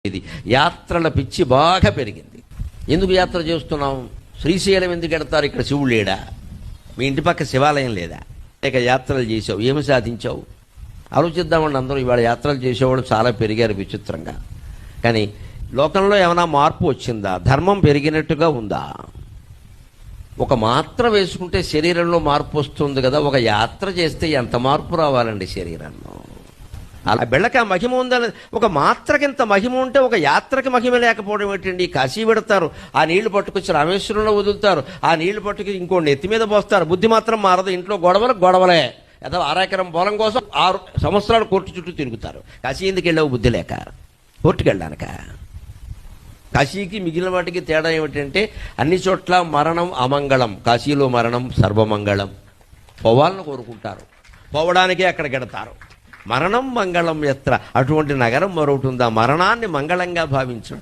ఇది యాత్రల పిచ్చి బాగా పెరిగింది. ఎందుకు యాత్ర చేస్తున్నాం? శ్రీశైలం ఎందుకు ఎడతారు? ఇక్కడ శివుడు లేడా? మీ ఇంటి పక్క శివాలయం లేదా? ఇక యాత్రలు చేసావు, ఏమి సాధించావు? ఆలోచిద్దామండి. అందరూ ఇవాళ యాత్రలు చేసేవాళ్ళు చాలా పెరిగారు విచిత్రంగా. కానీ లోకంలో ఏమైనా మార్పు వచ్చిందా? ధర్మం పెరిగినట్టుగా ఉందా? ఒక మాత్ర వేసుకుంటే శరీరంలో మార్పు వస్తుంది కదా, ఒక యాత్ర చేస్తే ఎంత మార్పు రావాలండి శరీరంలో? అలా బెళ్ళకి ఆ మహిమ ఉందని, ఒక మాత్రకింత మహిమ ఉంటే ఒక యాత్రకి మహిమ లేకపోవడం ఏంటండి? కాశీ పెడతారు, ఆ నీళ్లు పట్టుకొచ్చి రామేశ్వరంలో వదులుతారు, ఆ నీళ్లు పట్టుకు ఇంకో నెత్తి మీద పోస్తారు, బుద్ధి మాత్రం మారదు. ఇంట్లో గొడవలే. ఏదో అరెకరం పొలం కోసం 6 సంవత్సరాలు కోర్టు చుట్టూ తిరుగుతారు. కాశీ ఎందుకు వెళ్ళావు? బుద్ధి లేక. కోర్టుకు వెళ్ళడానిక? కాశీకి మిగిలిన వాటికి తేడా ఏమిటంటే అన్ని చోట్ల మరణం అమంగళం, కాశీలో మరణం సర్వమంగళం. పోవాలని కోరుకుంటారు, పోవడానికే అక్కడ గెడతారు. మరణం మంగళం ఎత్ర, అటువంటి నగరం మరొకటి ఉందా? మరణాన్ని మంగళంగా భావించడం.